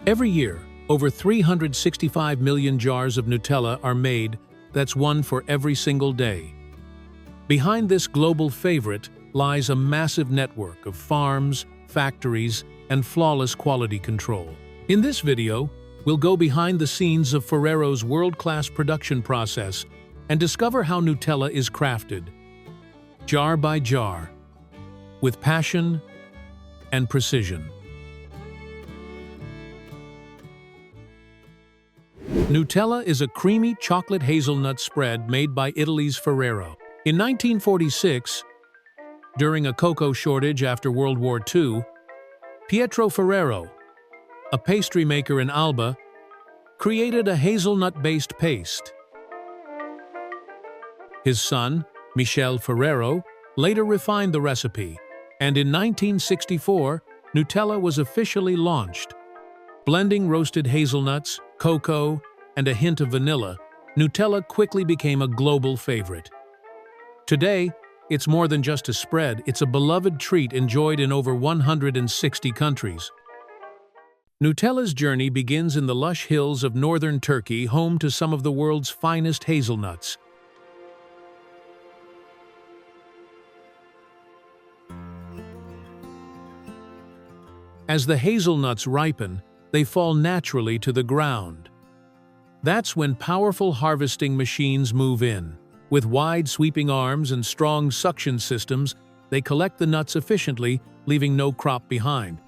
Every year, over 365 million jars of Nutella are made. That's one for every single day. Behind this global favorite lies a massive network of farms, factories, and flawless quality control. In this video, we'll go behind the scenes of Ferrero's world-class production process and discover how Nutella is crafted, jar by jar, with passion and precision. Nutella is a creamy chocolate hazelnut spread made by Italy's Ferrero. In 1946, during a cocoa shortage after World War II, Pietro Ferrero, a pastry maker in Alba, created a hazelnut-based paste. His son, Michel Ferrero, later refined the recipe, and in 1964, Nutella was officially launched. Blending roasted hazelnuts, cocoa, and a hint of vanilla, Nutella quickly became a global favorite. Today, it's more than just a spread, it's a beloved treat enjoyed in over 160 countries. Nutella's journey begins in the lush hills of northern Turkey, home to some of the world's finest hazelnuts. As the hazelnuts ripen, they fall naturally to the ground. That's when powerful harvesting machines move in. With wide sweeping arms and strong suction systems, they collect the nuts efficiently, leaving no crop behind.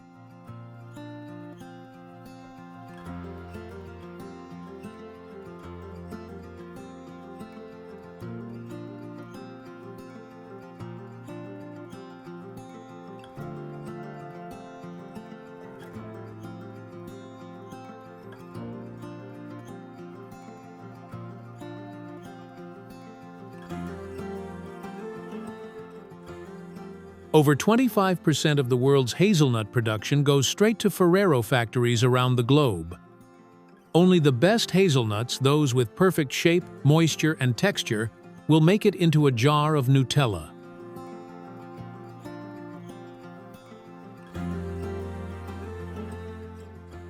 Over 25% of the world's hazelnut production goes straight to Ferrero factories around the globe. Only the best hazelnuts, those with perfect shape, moisture, and texture, will make it into a jar of Nutella.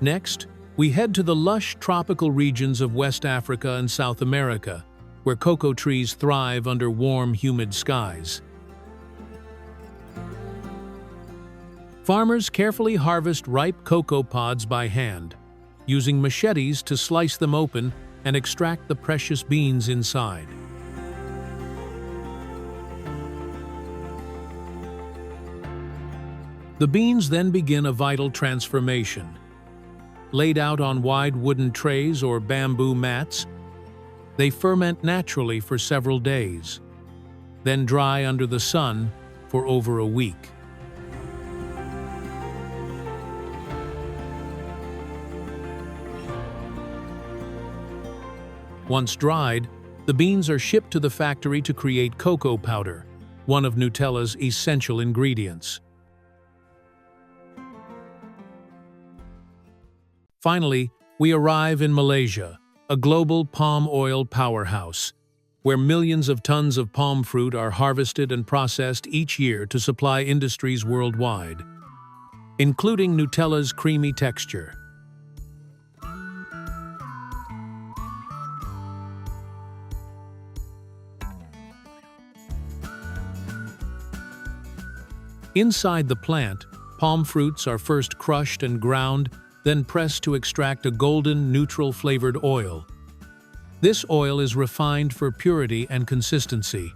Next, we head to the lush tropical regions of West Africa and South America, where cocoa trees thrive under warm, humid skies. Farmers carefully harvest ripe cocoa pods by hand, using machetes to slice them open and extract the precious beans inside. The beans then begin a vital transformation. Laid out on wide wooden trays or bamboo mats, they ferment naturally for several days, then dry under the sun for over a week. Once dried, the beans are shipped to the factory to create cocoa powder, one of Nutella's essential ingredients. Finally, we arrive in Malaysia, a global palm oil powerhouse, where millions of tons of palm fruit are harvested and processed each year to supply industries worldwide, including Nutella's creamy texture. Inside the plant, palm fruits are first crushed and ground, then pressed to extract a golden, neutral-flavored oil. This oil is refined for purity and consistency.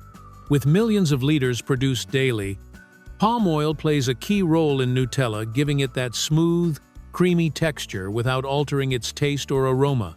With millions of liters produced daily, palm oil plays a key role in Nutella, giving it that smooth, creamy texture without altering its taste or aroma.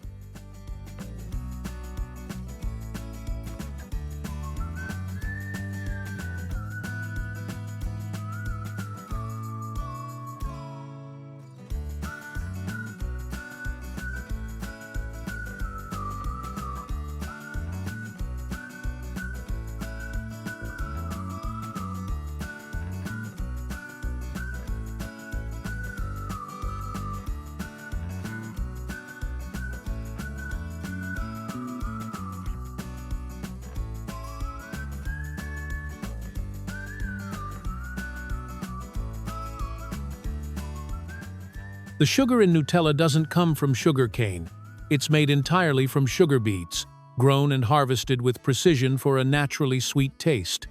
The sugar in Nutella doesn't come from sugar cane. It's made entirely from sugar beets, grown and harvested with precision for a naturally sweet taste.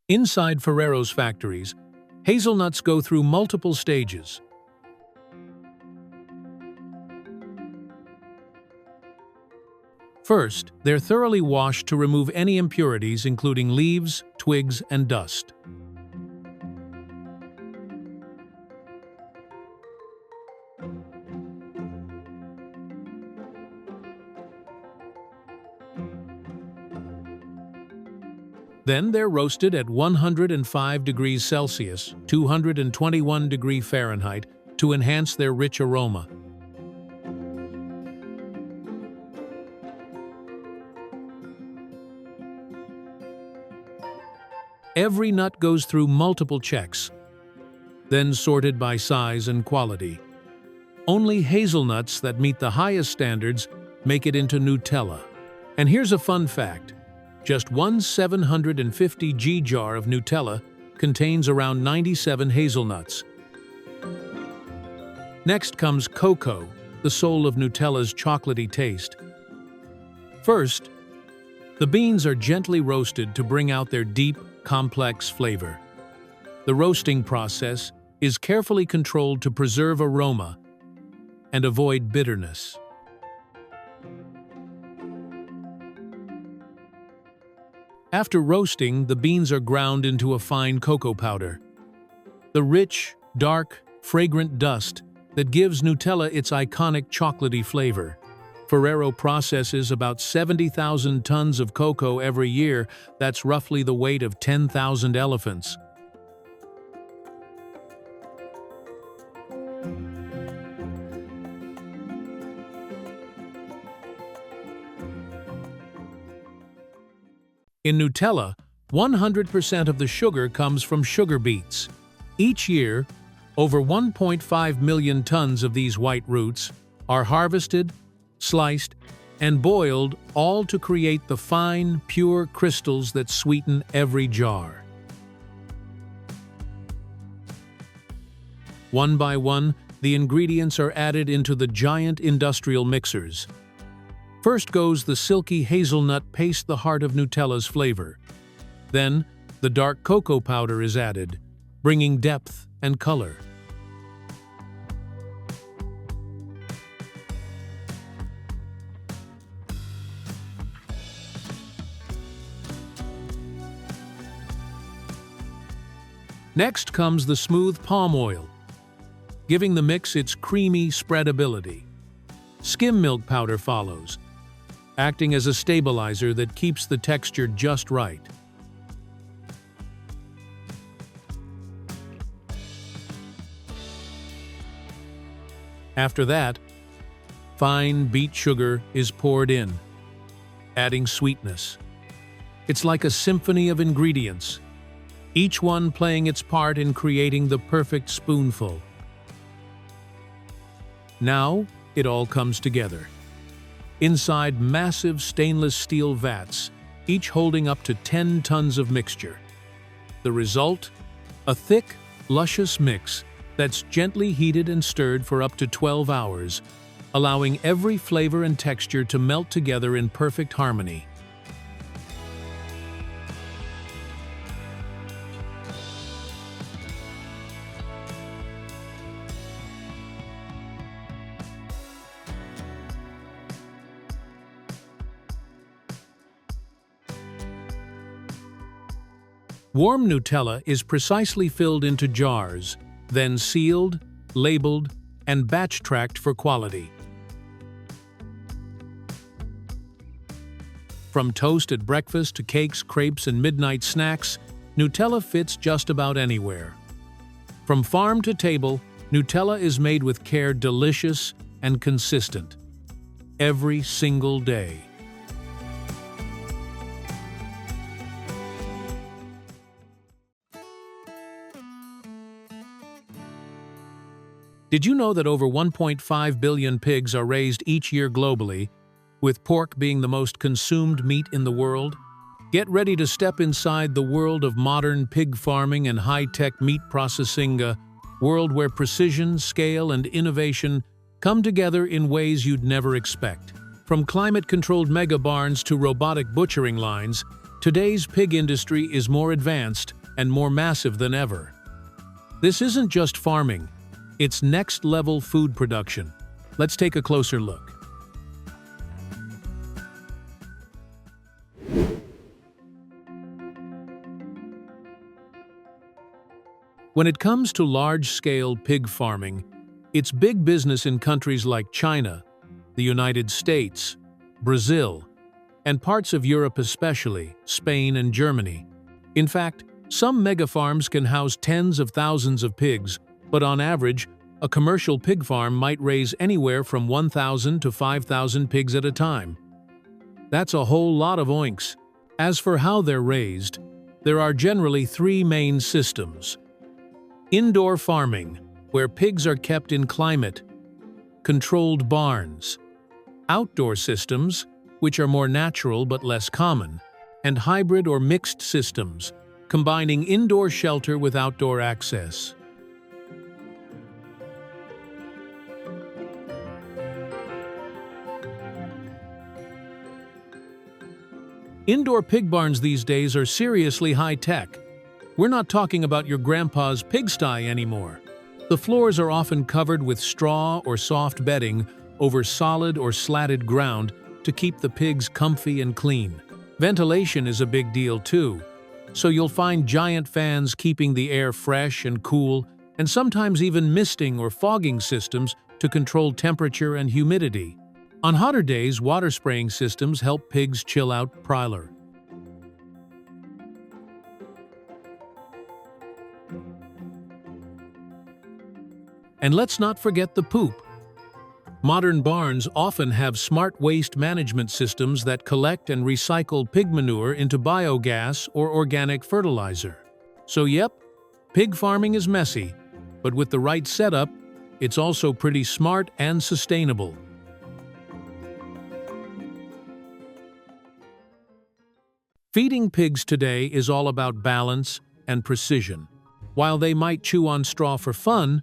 Inside Ferrero's factories, hazelnuts go through multiple stages. First, they're thoroughly washed to remove any impurities, including leaves, twigs, and dust. Then they're roasted at 105 degrees Celsius, 221 degrees Fahrenheit, to enhance their rich aroma. Every nut goes through multiple checks, then sorted by size and quality. Only hazelnuts that meet the highest standards make it into Nutella. And here's a fun fact. Just one 750g jar of Nutella contains around 97 hazelnuts. Next comes cocoa, the soul of Nutella's chocolatey taste. First, the beans are gently roasted to bring out their deep, complex flavor. The roasting process is carefully controlled to preserve aroma and avoid bitterness. After roasting, the beans are ground into a fine cocoa powder. The rich, dark, fragrant dust that gives Nutella its iconic chocolatey flavor. Ferrero processes about 70,000 tons of cocoa every year. That's roughly the weight of 10,000 elephants. In Nutella, 100% of the sugar comes from sugar beets. Each year, over 1.5 million tons of these white roots are harvested, sliced, and boiled, all to create the fine, pure crystals that sweeten every jar. One by one, the ingredients are added into the giant industrial mixers. First goes the silky hazelnut paste, the heart of Nutella's flavor. Then, the dark cocoa powder is added, bringing depth and color. Next comes the smooth palm oil, giving the mix its creamy spreadability. Skim milk powder follows, acting as a stabilizer that keeps the texture just right. After that, fine beet sugar is poured in, adding sweetness. It's like a symphony of ingredients, each one playing its part in creating the perfect spoonful. Now, it all comes together. Inside massive stainless steel vats, each holding up to 10 tons of mixture. The result? A thick, luscious mix that's gently heated and stirred for up to 12 hours, allowing every flavor and texture to melt together in perfect harmony. Warm Nutella is precisely filled into jars, then sealed, labeled, and batch-tracked for quality. From toast at breakfast to cakes, crepes, and midnight snacks, Nutella fits just about anywhere. From farm to table, Nutella is made with care, delicious and consistent, every single day. Did you know that over 1.5 billion pigs are raised each year globally, with pork being the most consumed meat in the world? Get ready to step inside the world of modern pig farming and high-tech meat processing. world where precision, scale, and innovation come together in ways you'd never expect. From climate-controlled mega barns to robotic butchering lines, today's pig industry is more advanced and more massive than ever. This isn't just farming, it's next-level food production. Let's take a closer look. When it comes to large-scale pig farming, it's big business in countries like China, the United States, Brazil, and parts of Europe, especially Spain and Germany. In fact, some megafarms can house tens of thousands of pigs, but on average, a commercial pig farm might raise anywhere from 1,000 to 5,000 pigs at a time. That's a whole lot of oinks. As for how they're raised, there are generally three main systems. Indoor farming, where pigs are kept in climate-controlled barns. Outdoor systems, which are more natural but less common. And hybrid or mixed systems, combining indoor shelter with outdoor access. Indoor pig barns these days are seriously high-tech. We're not talking about your grandpa's pigsty anymore. The floors are often covered with straw or soft bedding over solid or slatted ground to keep the pigs comfy and clean. Ventilation is a big deal too, so you'll find giant fans keeping the air fresh and cool, and sometimes even misting or fogging systems to control temperature and humidity. On hotter days, water spraying systems help pigs chill out prior. And let's not forget the poop. Modern barns often have smart waste management systems that collect and recycle pig manure into biogas or organic fertilizer. So yep, pig farming is messy, but with the right setup, it's also pretty smart and sustainable. Feeding pigs today is all about balance and precision. While they might chew on straw for fun,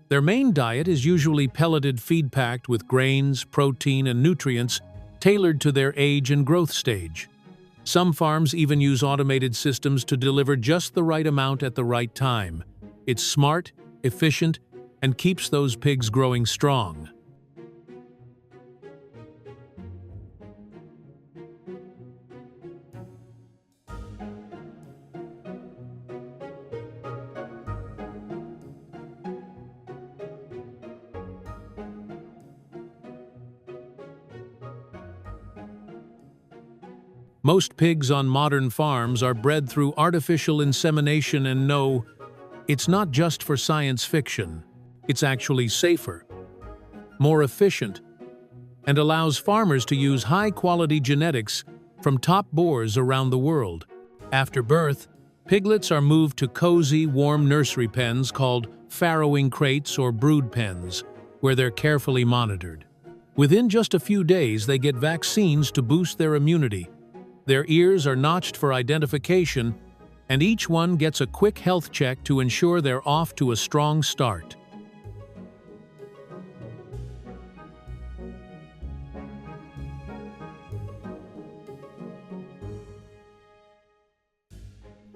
their main diet is usually pelleted feed packed with grains, protein, and nutrients tailored to their age and growth stage. Some farms even use automated systems to deliver just the right amount at the right time. It's smart, efficient, and keeps those pigs growing strong. Most pigs on modern farms are bred through artificial insemination, and no, it's not just for science fiction. It's actually safer, more efficient, and allows farmers to use high-quality genetics from top boars around the world. After birth, piglets are moved to cozy, warm nursery pens called farrowing crates or brood pens, where they're carefully monitored. Within just a few days, they get vaccines to boost their immunity. Their ears are notched for identification, and each one gets a quick health check to ensure they're off to a strong start.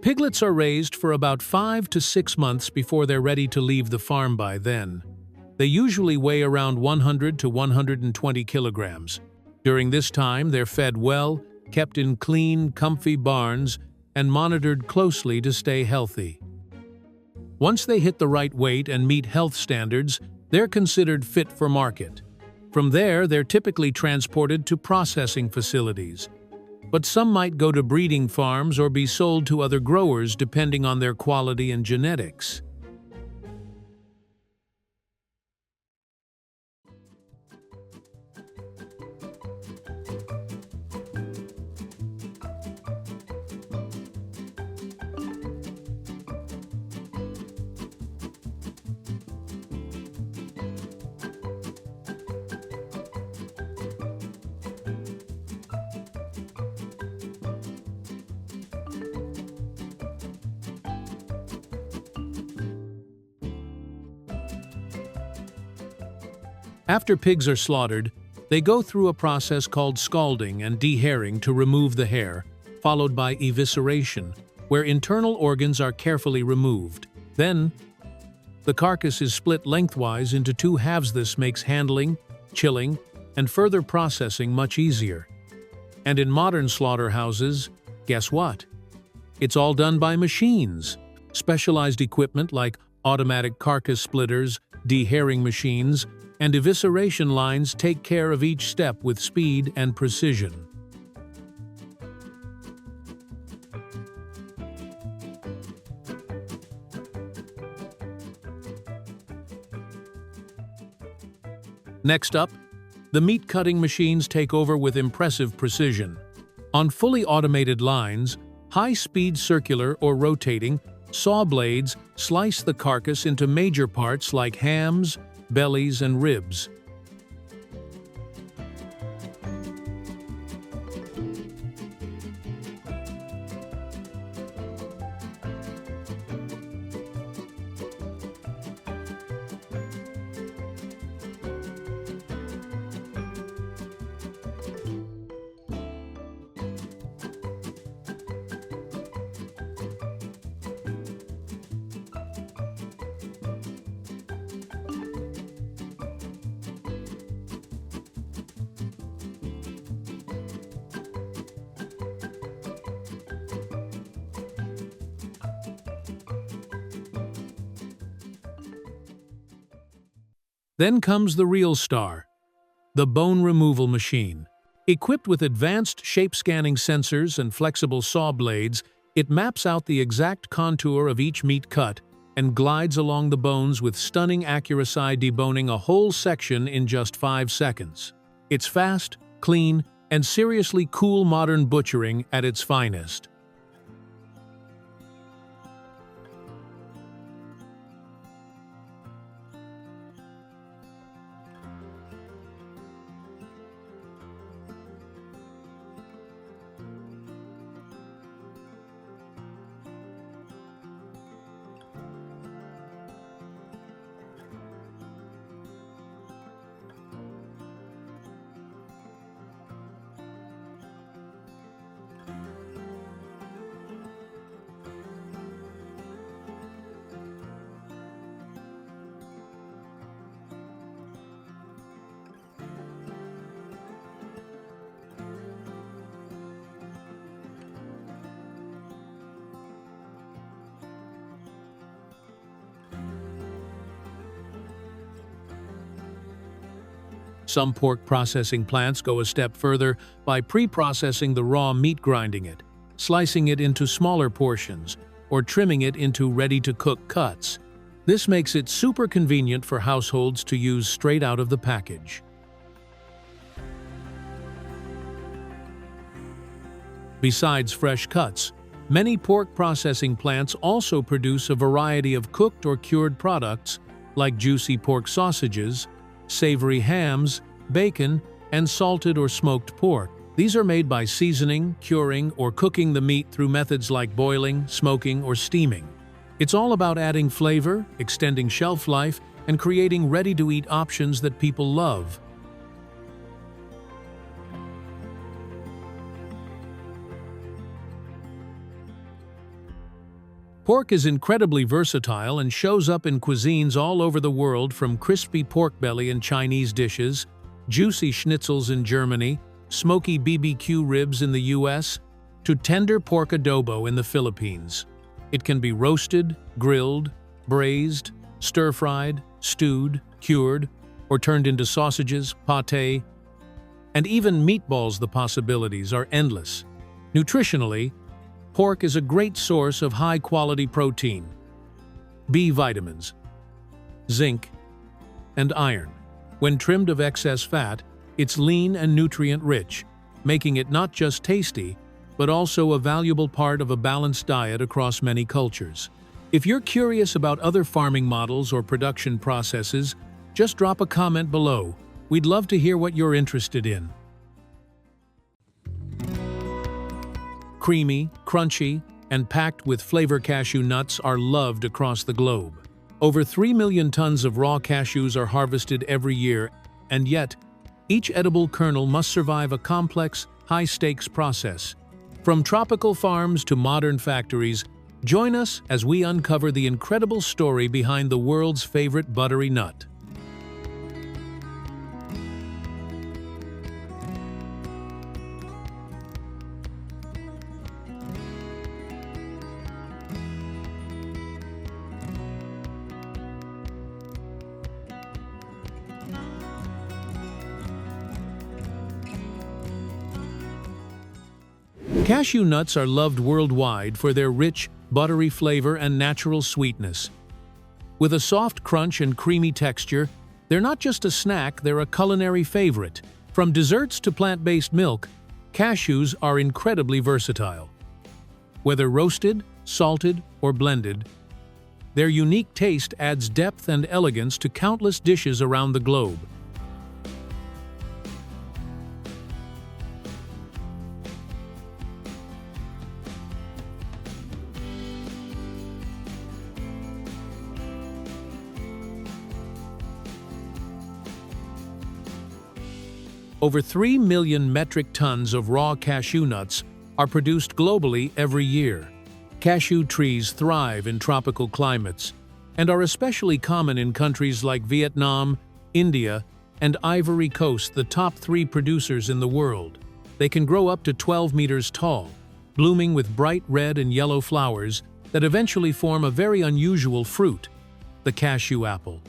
Piglets are raised for about 5 to 6 months before they're ready to leave the farm by then. They usually weigh around 100 to 120 kilograms. During this time, they're fed well, kept in clean, comfy barns, and monitored closely to stay healthy. Once they hit the right weight and meet health standards, they're considered fit for market. From there, they're typically transported to processing facilities. But some might go to breeding farms or be sold to other growers depending on their quality and genetics. After pigs are slaughtered, they go through a process called scalding and dehairing to remove the hair, followed by evisceration, where internal organs are carefully removed. Then, the carcass is split lengthwise into two halves. This makes handling, chilling, and further processing much easier. And in modern slaughterhouses, guess what? It's all done by machines. Specialized equipment like automatic carcass splitters, dehairing machines, and evisceration lines take care of each step with speed and precision. Next up, the meat cutting machines take over with impressive precision. On fully automated lines, high-speed circular or rotating saw blades slice the carcass into major parts like hams, bellies, and ribs. Then comes the real star, the bone removal machine. Equipped with advanced shape-scanning sensors and flexible saw blades, it maps out the exact contour of each meat cut and glides along the bones with stunning accuracy, deboning a whole section in just 5 seconds. It's fast, clean, and seriously cool modern butchering at its finest. Some pork processing plants go a step further by pre-processing the raw meat, grinding it, slicing it into smaller portions, or trimming it into ready-to-cook cuts. This makes it super convenient for households to use straight out of the package. Besides fresh cuts, many pork processing plants also produce a variety of cooked or cured products like juicy pork sausages, savory hams, bacon, and salted or smoked pork. These are made by seasoning, curing, or cooking the meat through methods like boiling, smoking, or steaming. It's all about adding flavor, extending shelf life, and creating ready-to-eat options that people love. Pork is incredibly versatile and shows up in cuisines all over the world, from crispy pork belly in Chinese dishes, juicy schnitzels in Germany, smoky BBQ ribs in the US, to tender pork adobo in the Philippines. It can be roasted, grilled, braised, stir-fried, stewed, cured, or turned into sausages, pâté, and even meatballs. The possibilities are endless. Nutritionally, pork is a great source of high-quality protein, B vitamins, zinc, and iron. When trimmed of excess fat, it's lean and nutrient-rich, making it not just tasty, but also a valuable part of a balanced diet across many cultures. If you're curious about other farming models or production processes, just drop a comment below. We'd love to hear what you're interested in. Creamy, crunchy, and packed with flavor, cashew nuts are loved across the globe. Over 3 million tons of raw cashews are harvested every year, and yet, each edible kernel must survive a complex, high-stakes process. From tropical farms to modern factories, join us as we uncover the incredible story behind the world's favorite buttery nut. Cashew nuts are loved worldwide for their rich, buttery flavor and natural sweetness. With a soft crunch and creamy texture, they're not just a snack, they're a culinary favorite. From desserts to plant-based milk, cashews are incredibly versatile. Whether roasted, salted, or blended, their unique taste adds depth and elegance to countless dishes around the globe. Over 3 million metric tons of raw cashew nuts are produced globally every year. Cashew trees thrive in tropical climates and are especially common in countries like Vietnam, India, and Ivory Coast, the top 3 producers in the world. They can grow up to 12 meters tall, blooming with bright red and yellow flowers that eventually form a very unusual fruit, the cashew apple.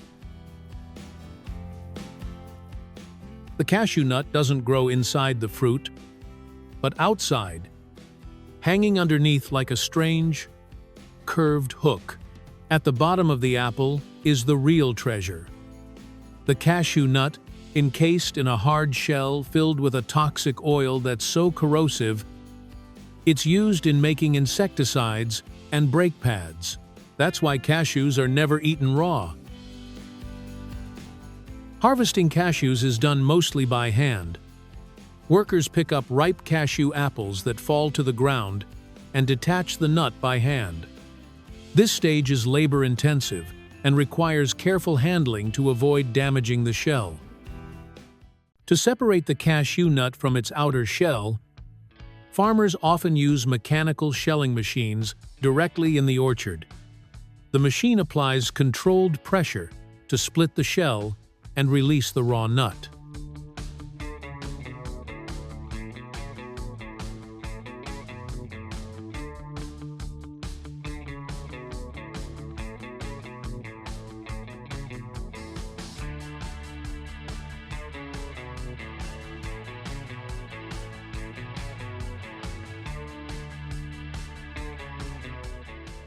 The cashew nut doesn't grow inside the fruit, but outside, hanging underneath like a strange, curved hook. At the bottom of the apple is the real treasure. The cashew nut, encased in a hard shell filled with a toxic oil that's so corrosive, it's used in making insecticides and brake pads. That's why cashews are never eaten raw. Harvesting cashews is done mostly by hand. Workers pick up ripe cashew apples that fall to the ground and detach the nut by hand. This stage is labor-intensive and requires careful handling to avoid damaging the shell. To separate the cashew nut from its outer shell, farmers often use mechanical shelling machines directly in the orchard. The machine applies controlled pressure to split the shell and release the raw nut.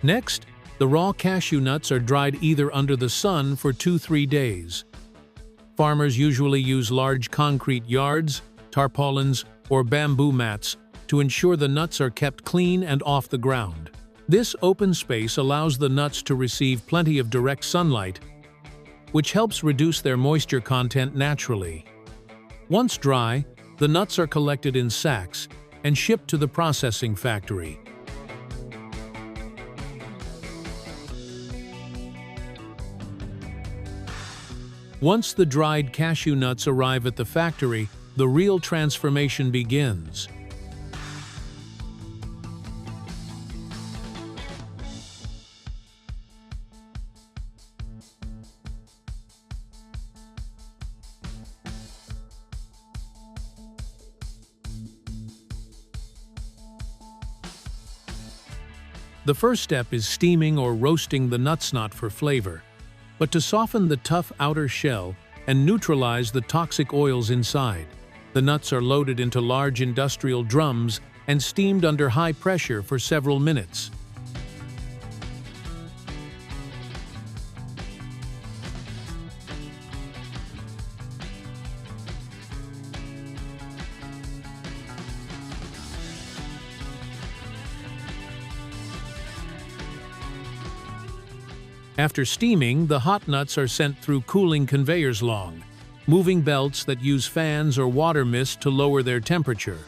Next, the raw cashew nuts are dried either under the sun for 2-3 days. Farmers usually use large concrete yards, tarpaulins, or bamboo mats to ensure the nuts are kept clean and off the ground. This open space allows the nuts to receive plenty of direct sunlight, which helps reduce their moisture content naturally. Once dry, the nuts are collected in sacks and shipped to the processing factory. Once the dried cashew nuts arrive at the factory, the real transformation begins. The first step is steaming or roasting the nutsnot for flavor. But to soften the tough outer shell and neutralize the toxic oils inside, the nuts are loaded into large industrial drums and steamed under high pressure for several minutes. After steaming, the hot nuts are sent through cooling conveyors along moving belts that use fans or water mist to lower their temperature.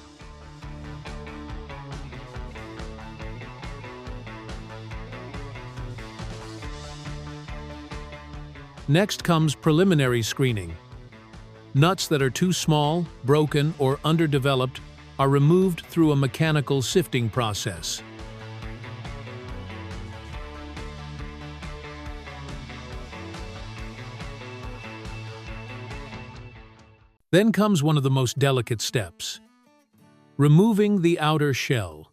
Next comes preliminary screening. Nuts that are too small, broken, or underdeveloped are removed through a mechanical sifting process. Then comes one of the most delicate steps: removing the outer shell.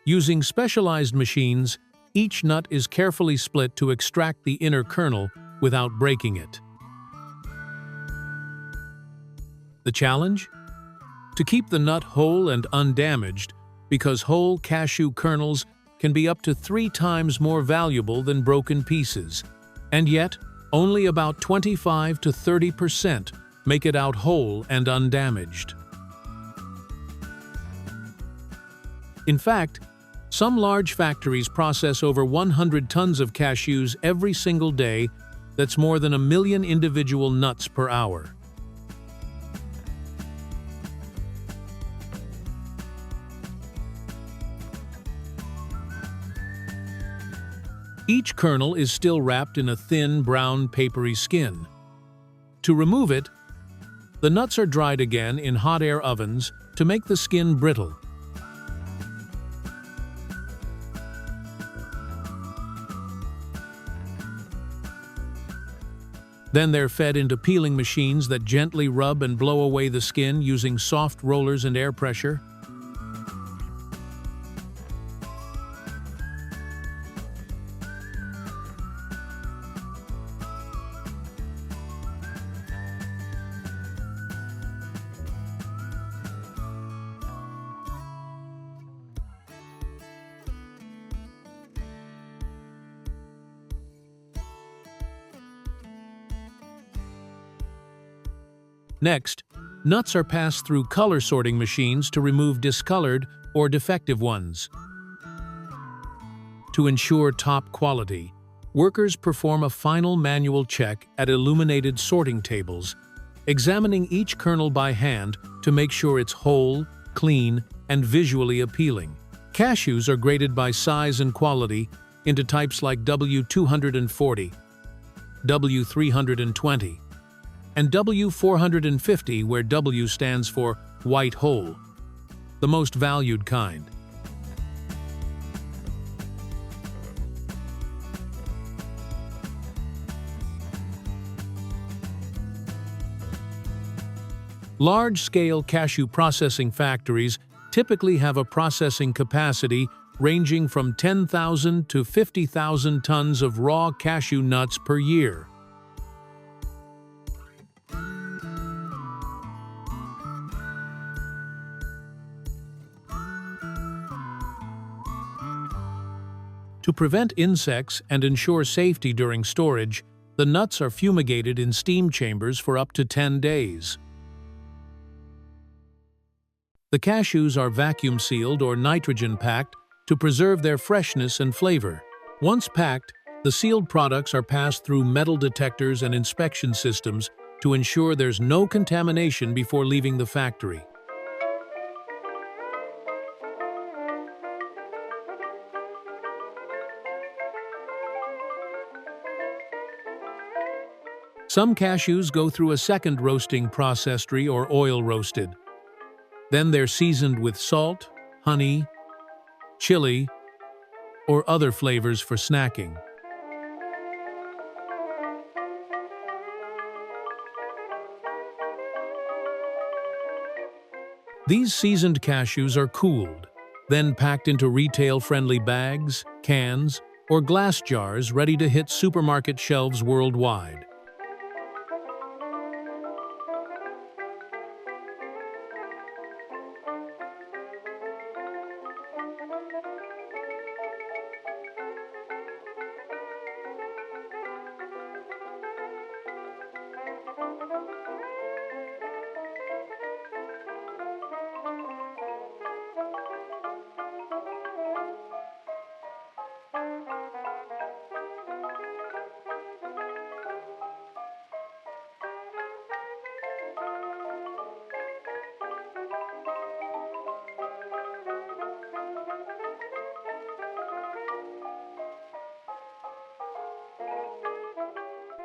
Using specialized machines, each nut is carefully split to extract the inner kernel without breaking it. The challenge? To keep the nut whole and undamaged, because whole cashew kernels can be up to 3 times more valuable than broken pieces, and yet only about 25 to 30% make it out whole and undamaged. In fact, some large factories process over 100 tons of cashews every single day. That's more than 1 million individual nuts per hour. Each kernel is still wrapped in a thin, brown, papery skin. To remove it, the nuts are dried again in hot air ovens to make the skin brittle. Then they're fed into peeling machines that gently rub and blow away the skin using soft rollers and air pressure. Next, nuts are passed through color sorting machines to remove discolored or defective ones. To ensure top quality, workers perform a final manual check at illuminated sorting tables, examining each kernel by hand to make sure it's whole, clean, and visually appealing. Cashews are graded by size and quality into types like W240, W320, and W450, where W stands for white whole, the most valued kind. Large-scale cashew processing factories typically have a processing capacity ranging from 10,000 to 50,000 tons of raw cashew nuts per year. To prevent insects and ensure safety during storage, the nuts are fumigated in steam chambers for up to 10 days. The cashews are vacuum-sealed or nitrogen-packed to preserve their freshness and flavor. Once packed, the sealed products are passed through metal detectors and inspection systems to ensure there's no contamination before leaving the factory. Some cashews go through a second roasting process or oil roasted. Then they're seasoned with salt, honey, chili, or other flavors for snacking. These seasoned cashews are cooled, then packed into retail-friendly bags, cans, or glass jars ready to hit supermarket shelves worldwide.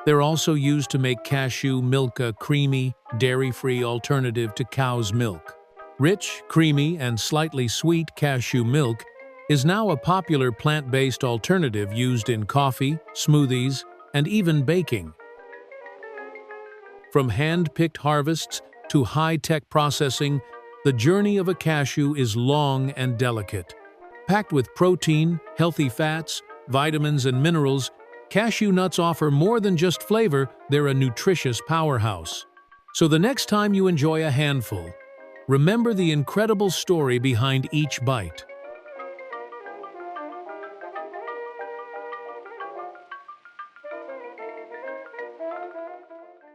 They're also used to make cashew milk a creamy, dairy-free alternative to cow's milk. Rich, creamy, and slightly sweet cashew milk is now a popular plant-based alternative used in coffee, smoothies, and even baking. From hand-picked harvests to high-tech processing, the journey of a cashew is long and delicate. Packed with protein, healthy fats, vitamins, and minerals, cashew nuts offer more than just flavor, they're a nutritious powerhouse. So the next time you enjoy a handful, remember the incredible story behind each bite.